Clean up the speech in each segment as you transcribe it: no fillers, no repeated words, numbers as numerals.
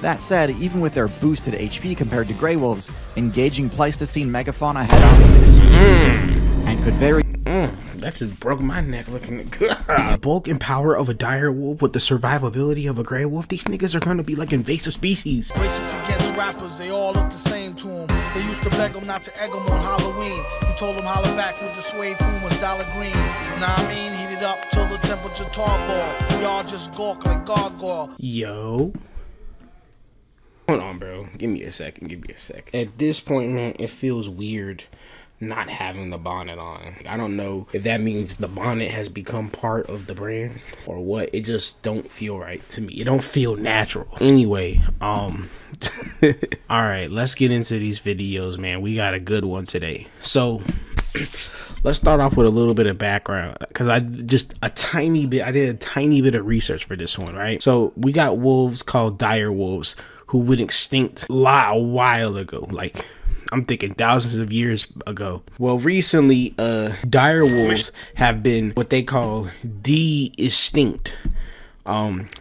That said, even with their boosted HP compared to Grey Wolves, engaging Pleistocene megafauna head-on was extremely easy, and could very that just broke my neck looking good. The bulk and power of a dire wolf with the survivability of a gray wolf, these niggas are gonna be like invasive species. Racist against rappers, they all look the same to him. They used to beg him not to egg him on Halloween. He told him holler back with the suede pumas, dollar green. Nah, I mean, heat it up till the temperature tarball. Y'all just gawk like gargoyle. Yo. Hold on, bro. Give me a second. At this point, man, it feels weird not having the bonnet on. I don't know if that means the bonnet has become part of the brand or what. It just don't feel right to me. It don't feel natural. Anyway, all right, let's get into these videos, man. We got a good one today. So let's start off with a little bit of background, because I did a tiny bit of research for this one, right? So we got wolves called dire wolves who went extinct a while ago, like I'm thinking thousands of years ago. Well, recently, dire wolves have been what they call de-extinct.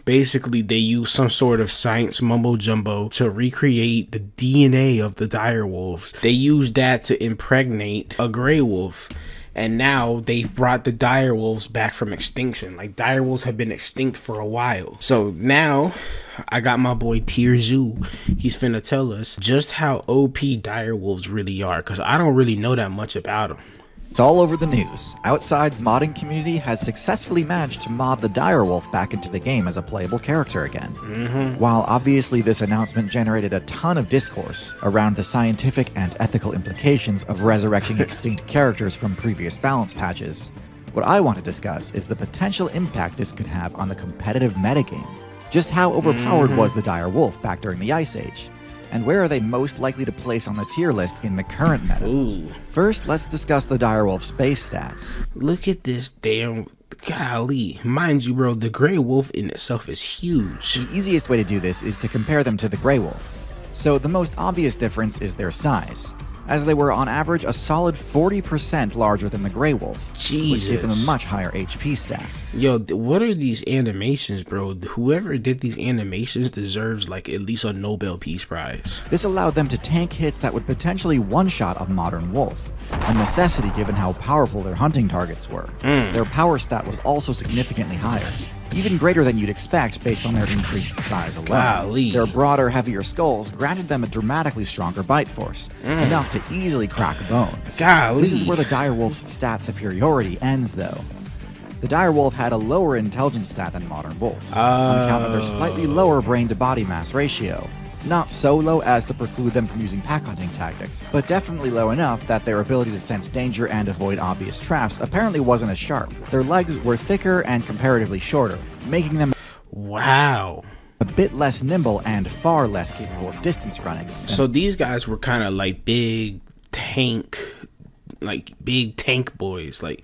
Basically, they use some sort of science mumbo jumbo to recreate the DNA of the dire wolves. They use that to impregnate a gray wolf. And now they've brought the dire wolves back from extinction. Like, dire wolves have been extinct for a while. So now I got my boy TierZoo. He's finna tell us just how OP dire wolves really are, because I don't really know that much about them. It's all over the news. Outside's modding community has successfully managed to mod the direwolf back into the game as a playable character again. While obviously this announcement generated a ton of discourse around the scientific and ethical implications of resurrecting extinct characters from previous balance patches, what I want to discuss is the potential impact this could have on the competitive metagame. Just how overpowered was the direwolf back during the Ice Age? And where are they most likely to place on the tier list in the current meta? Ooh. First, let's discuss the direwolf's base stats. Look at this damn, golly. Mind you, bro, the gray wolf in itself is huge. The easiest way to do this is to compare them to the gray wolf. So the most obvious difference is their size, as they were on average a solid 40% larger than the gray wolf, which gave them a much higher HP stat. Yo, what are these animations, bro? Whoever did these animations deserves like at least a Nobel Peace Prize. This allowed them to tank hits that would potentially one-shot a modern wolf, a necessity given how powerful their hunting targets were. Their power stat was also significantly higher, even greater than you'd expect based on their increased size alone. Golly. Their broader, heavier skulls granted them a dramatically stronger bite force, enough to easily crack a bone. Golly. This is where the direwolf's stat superiority ends, though. The direwolf had a lower intelligence stat than modern wolves, on account of their slightly lower brain-to-body mass ratio. Not so low as to preclude them from using pack hunting tactics, but definitely low enough that their ability to sense danger and avoid obvious traps apparently wasn't as sharp. Their legs were thicker and comparatively shorter, making them a bit less nimble and far less capable of distance running. So these guys were kind of like big tank boys, like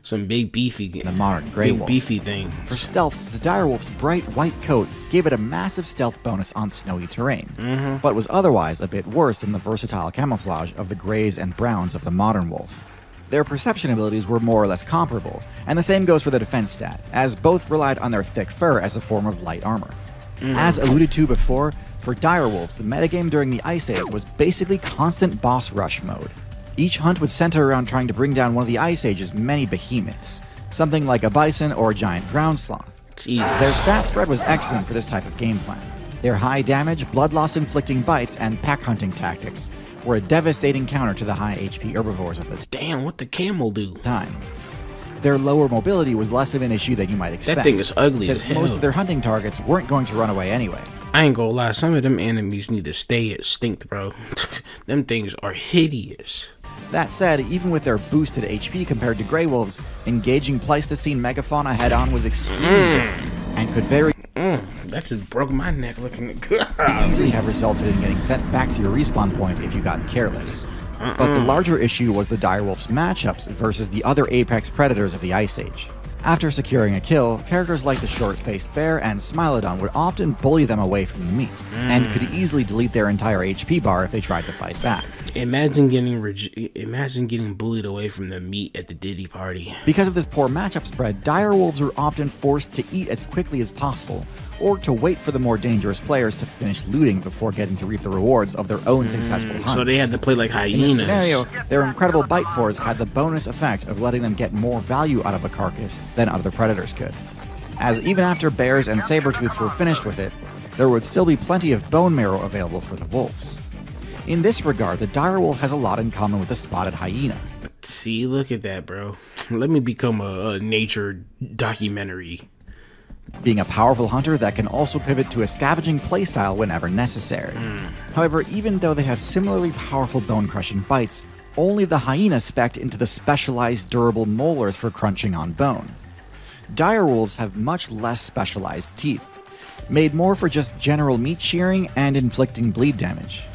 some big beefy, the modern gray wolf. Beefy thing. For stealth, the direwolf's bright white coat gave it a massive stealth bonus on snowy terrain, but was otherwise a bit worse than the versatile camouflage of the grays and browns of the modern wolf. Their perception abilities were more or less comparable, and the same goes for the defense stat, as both relied on their thick fur as a form of light armor. As alluded to before, for direwolves, the metagame during the Ice Age was basically constant boss rush mode. Each hunt would center around trying to bring down one of the Ice Age's many behemoths, something like a bison or a giant ground sloth. Their stat spread was excellent for this type of game plan. Their high damage, blood loss inflicting bites, and pack hunting tactics were a devastating counter to the high HP herbivores of the Damn, what the camel do? time. Their lower mobility was less of an issue than you might expect. That thing is ugly as since hell. most of their hunting targets weren't going to run away anyway. I ain't gonna lie, some of them enemies need to stay extinct, bro. Them things are hideous. That said, even with their boosted HP compared to Grey Wolves, engaging Pleistocene megafauna head-on was extremely risky, and could very That just broke my neck looking good. easily have resulted in getting sent back to your respawn point if you got careless. But the larger issue was the direwolf's matchups versus the other apex predators of the Ice Age. After securing a kill, characters like the short-faced bear and Smilodon would often bully them away from the meat, and could easily delete their entire HP bar if they tried to fight back. Imagine getting bullied away from the meat at the Diddy party. Because of this poor matchup spread, direwolves were often forced to eat as quickly as possible, or to wait for the more dangerous players to finish looting before getting to reap the rewards of their own successful hunts. So they had to play like hyenas. In this scenario, their incredible bite force had the bonus effect of letting them get more value out of a carcass than other predators could. As even after bears and saber-tooths were finished with it, there would still be plenty of bone marrow available for the wolves. In this regard, the direwolf has a lot in common with the spotted hyena. See, look at that, bro. Let me become a nature documentary. Being a powerful hunter that can also pivot to a scavenging playstyle whenever necessary. However, even though they have similarly powerful bone-crushing bites, only the hyena spec'd into the specialized durable molars for crunching on bone. Direwolves have much less specialized teeth, made more for just general meat shearing and inflicting bleed damage.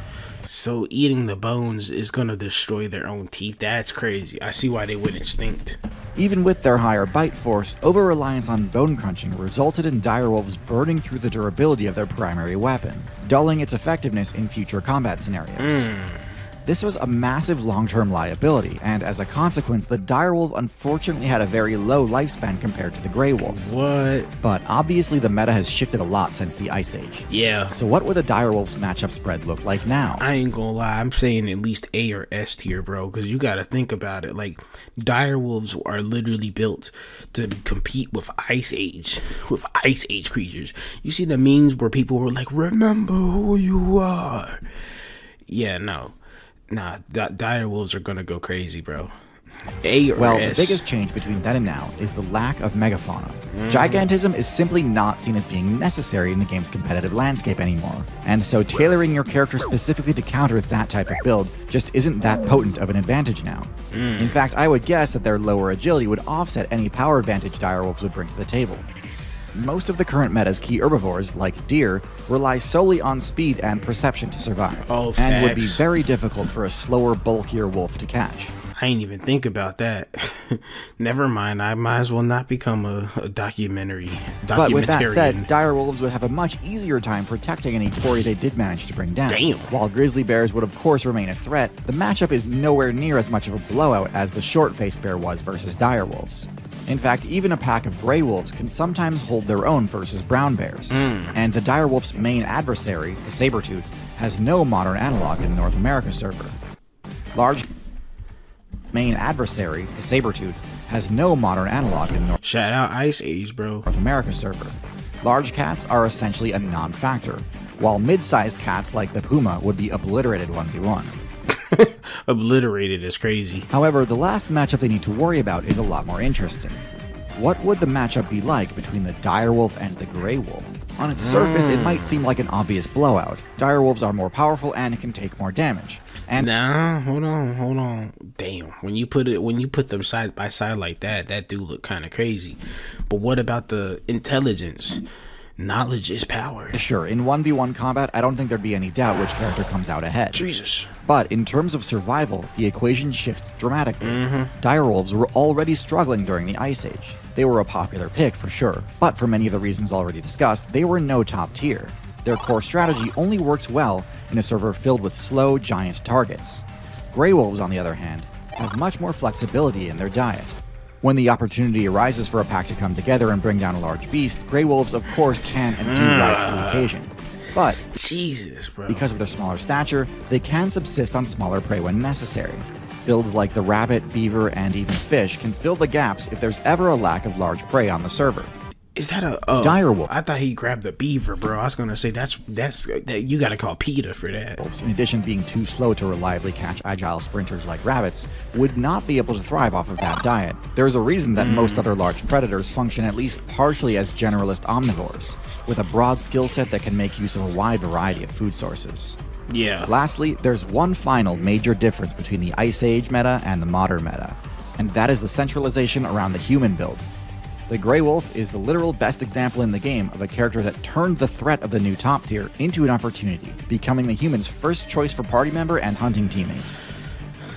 So eating the bones is gonna destroy their own teeth? That's crazy. I see why they went extinct. Even with their higher bite force, over-reliance on bone crunching resulted in direwolves burning through the durability of their primary weapon, dulling its effectiveness in future combat scenarios. This was a massive long-term liability, and as a consequence, the direwolf unfortunately had a very low lifespan compared to the gray wolf. What? But obviously the meta has shifted a lot since the Ice Age. Yeah. So what would the direwolf's matchup spread look like now? I ain't gonna lie, I'm saying at least A or S tier, bro, because you gotta think about it. Like, direwolves are literally built to compete with Ice Age creatures. You see the memes where people were like, remember who you are? Yeah, no. Nah, direwolves are gonna go crazy, bro. A or Well, S. the biggest change between then and now is the lack of megafauna. Gigantism is simply not seen as being necessary in the game's competitive landscape anymore, and so tailoring your character specifically to counter that type of build just isn't that potent of an advantage now. In fact, I would guess that their lower agility would offset any power advantage direwolves would bring to the table. Most of the current meta's key herbivores, like deer, rely solely on speed and perception to survive, and would be very difficult for a slower, bulkier wolf to catch. I ain't even think about that. Never mind, I might as well not become a documentary. But with that said, direwolves would have a much easier time protecting any quarry they did manage to bring down. Damn. While grizzly bears would of course remain a threat, the matchup is nowhere near as much of a blowout as the short-faced bear was versus direwolves. In fact, even a pack of gray wolves can sometimes hold their own versus brown bears. And the direwolf's main adversary, the saber-tooth, has no modern analog in the North America server. Shout out Ice Age, bro. North America server. Large cats are essentially a non-factor, while mid-sized cats like the puma would be obliterated 1v1. Obliterated is crazy. However, the last matchup they need to worry about is a lot more interesting. What would the matchup be like between the direwolf and the gray wolf? On its surface, it might seem like an obvious blowout. Direwolves are more powerful and can take more damage. And nah, hold on. Damn, when you put them side by side like that, that do look kind of crazy. But what about the intelligence? Knowledge is power. Sure, in 1v1 combat, I don't think there'd be any doubt which character comes out ahead. Jesus. But in terms of survival, the equation shifts dramatically. Direwolves were already struggling during the Ice Age. They were a popular pick for sure, but for many of the reasons already discussed, they were no top tier. Their core strategy only works well in a server filled with slow, giant targets. Grey wolves, on the other hand, have much more flexibility in their diet. When the opportunity arises for a pack to come together and bring down a large beast, Grey wolves of course can and do rise to the occasion. But Jesus, bro. Because of their smaller stature, they can subsist on smaller prey when necessary. Builds like the rabbit, beaver, and even fish can fill the gaps if there's ever a lack of large prey on the server. Is that a direwolf? I thought he grabbed the beaver, bro. I was gonna say that you gotta call PETA for that. In addition, being too slow to reliably catch agile sprinters like rabbits, would not be able to thrive off of that diet. There's a reason that most other large predators function at least partially as generalist omnivores, with a broad skill set that can make use of a wide variety of food sources. Yeah. Lastly, there's one final major difference between the Ice Age meta and the modern meta, and that is the centralization around the human build. The Grey Wolf is the literal best example in the game of a character that turned the threat of the new top tier into an opportunity, becoming the human's first choice for party member and hunting teammate.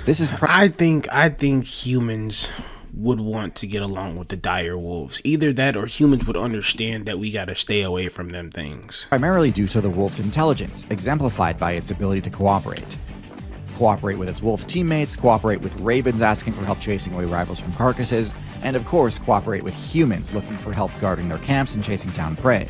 This is I think humans would want to get along with the dire wolves. Either that or humans would understand that we gotta stay away from them things. Primarily due to the wolf's intelligence, exemplified by its ability to cooperate. Cooperate with its wolf teammates, cooperate with ravens asking for help chasing away rivals from carcasses, and of course cooperate with humans looking for help guarding their camps and chasing down prey.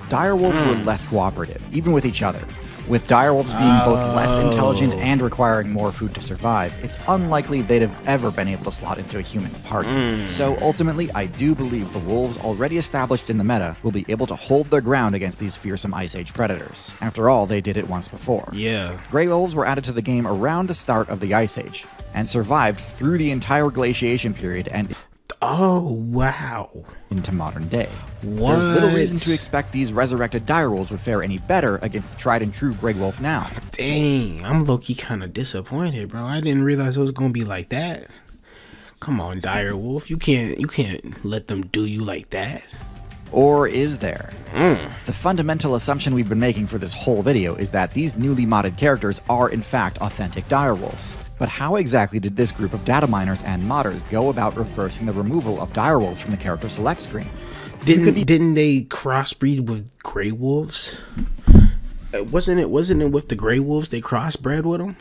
direwolves were less cooperative, even with each other. With direwolves being both less intelligent and requiring more food to survive, it's unlikely they'd have ever been able to slot into a human's party. So ultimately, I do believe the wolves already established in the meta will be able to hold their ground against these fearsome Ice Age predators. After all, they did it once before. Yeah. Grey wolves were added to the game around the start of the Ice Age, and survived through the entire glaciation period and Oh, wow. into modern day. What? There's little reason to expect these resurrected direwolves would fare any better against the tried and true Grey Wolf now. Dang, I'm low-key kind of disappointed, bro. I didn't realize it was gonna be like that. Come on, direwolf, you can't let them do you like that. Or is there? The fundamental assumption we've been making for this whole video is that these newly modded characters are in fact authentic direwolves. But how exactly did this group of data miners and modders go about reversing the removal of direwolves from the character select screen? Didn't they crossbreed with Grey Wolves? Wasn't it with the Grey Wolves they crossbred with them?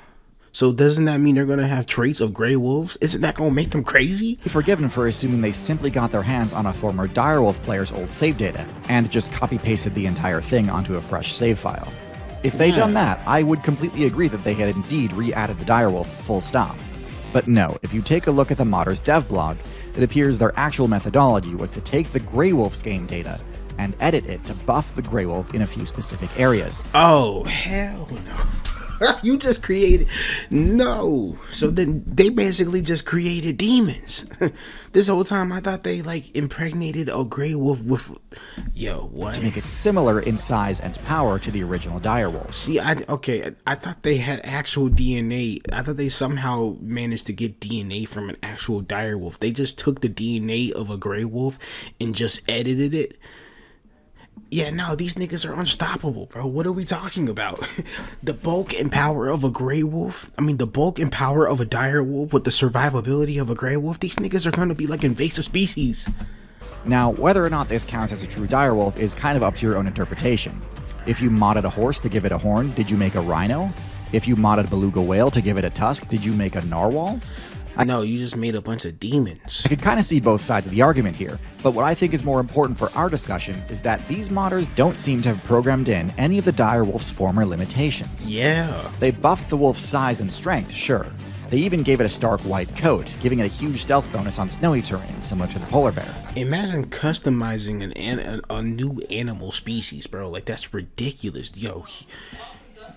So doesn't that mean they're gonna have traits of Grey Wolves? Isn't that gonna make them crazy? Forgiven for assuming they simply got their hands on a former direwolf player's old save data and just copy-pasted the entire thing onto a fresh save file. If they'd done that, I would completely agree that they had indeed re-added the direwolf full stop. But no, if you take a look at the modders' dev blog, it appears their actual methodology was to take the Grey Wolf's game data and edit it to buff the Grey Wolf in a few specific areas. Oh, hell no. You just created... No. So then they basically just created demons. This whole time I thought they like impregnated a Grey Wolf with... Yo, what? To make it similar in size and power to the original direwolf. See, I thought they had actual DNA. I thought they somehow managed to get DNA from an actual direwolf. They just took the DNA of a Grey Wolf and just edited it. Yeah, no, these niggas are unstoppable, bro. What are we talking about? The bulk and power of a Grey Wolf? I mean, the bulk and power of a dire wolf with the survivability of a Grey Wolf? These niggas are going to be like invasive species. Now, whether or not this counts as a true direwolf is kind of up to your own interpretation. If you modded a horse to give it a horn, did you make a rhino? If you modded a beluga whale to give it a tusk, did you make a narwhal? No, you just made a bunch of demons. I could kind of see both sides of the argument here, but what I think is more important for our discussion is that these modders don't seem to have programmed in any of the direwolf's former limitations. Yeah. They buffed the wolf's size and strength, sure. They even gave it a stark white coat, giving it a huge stealth bonus on snowy terrain, similar to the polar bear. Imagine customizing a new animal species, bro. Like, that's ridiculous. Yo,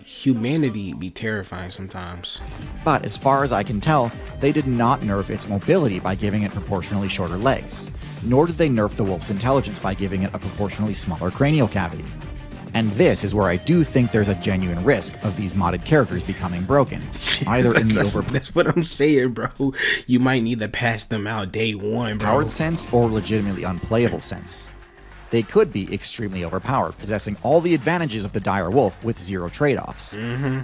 humanity be terrifying sometimes. But as far as I can tell, they did not nerf its mobility by giving it proportionally shorter legs, nor did they nerf the wolf's intelligence by giving it a proportionally smaller cranial cavity. And this is where I do think there's a genuine risk of these modded characters becoming broken, either in the That's what I'm saying, bro. You might need to pass them out day one, bro. overpowered sense or legitimately unplayable sense. They could be extremely overpowered, possessing all the advantages of the dire wolf with zero trade-offs.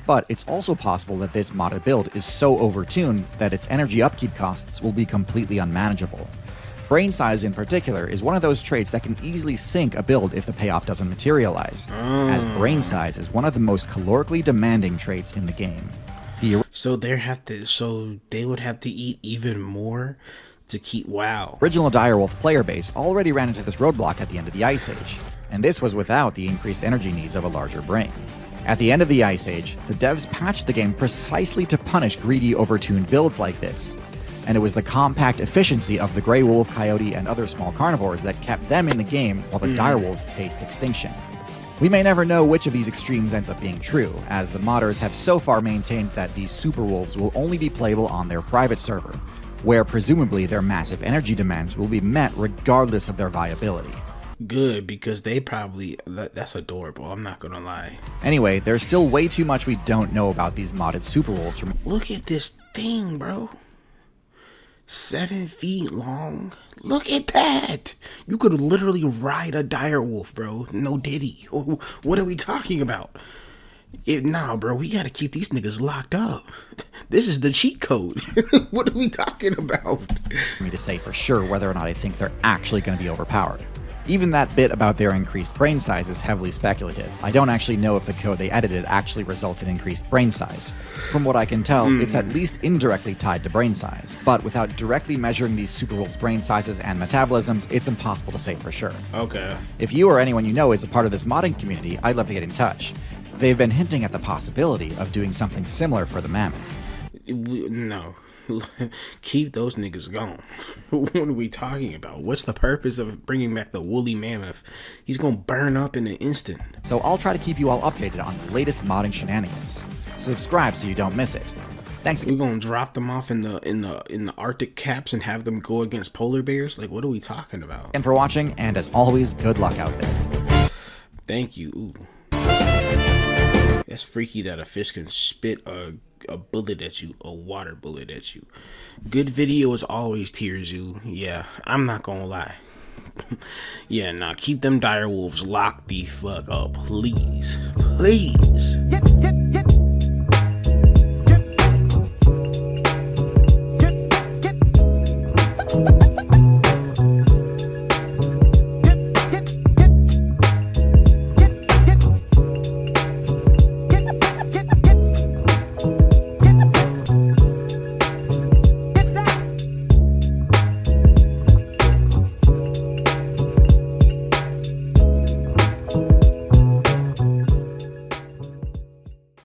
But it's also possible that this modded build is so overtuned that its energy upkeep costs will be completely unmanageable. Brain size in particular is one of those traits that can easily sink a build if the payoff doesn't materialize, as brain size is one of the most calorically demanding traits in the game. So they would have to eat even more to keep... Wow. Original direwolf player base already ran into this roadblock at the end of the Ice Age, and this was without the increased energy needs of a larger brain. At the end of the Ice Age, the devs patched the game precisely to punish greedy, overtuned builds like this, and it was the compact efficiency of the Grey Wolf, Coyote, and other small carnivores that kept them in the game while the direwolf faced extinction. We may never know which of these extremes ends up being true, as the modders have so far maintained that these superwolves will only be playable on their private server, where presumably their massive energy demands will be met regardless of their viability. Good, because they probably... That's adorable, I'm not gonna lie. Anyway, there's still way too much we don't know about these modded superwolves from... Look at this thing, bro. 7 feet long. Look at that. You could literally ride a dire wolf, bro. No diddy. What are we talking about? Nah, bro, we gotta keep these niggas locked up. This is the cheat code. What are we talking about? For me to say for sure whether or not I think they're actually going to be overpowered. Even that bit about their increased brain size is heavily speculative. I don't actually know if the code they edited actually results in increased brain size. From what I can tell, it's at least indirectly tied to brain size, but without directly measuring these superwolves' brain sizes and metabolisms, it's impossible to say for sure. Okay. If you or anyone you know is a part of this modding community, I'd love to get in touch. They've been hinting at the possibility of doing something similar for the mammoth. No. Keep those niggas gone. What are we talking about? What's the purpose of bringing back the woolly mammoth? He's gonna burn up in an instant. So I'll try to keep you all updated on the latest modding shenanigans. Subscribe so you don't miss it. Thanks. We're gonna drop them off in the Arctic caps and have them go against polar bears? Like, what are we talking about? And for watching, and as always, good luck out there. Thank you. Ooh. That's freaky that a fish can spit a bullet at you, a water bullet at you. Good video as always, TierZoo. Yeah, I'm not gonna lie. Yeah, nah, keep them dire wolves locked the fuck up, please. Please. Yep.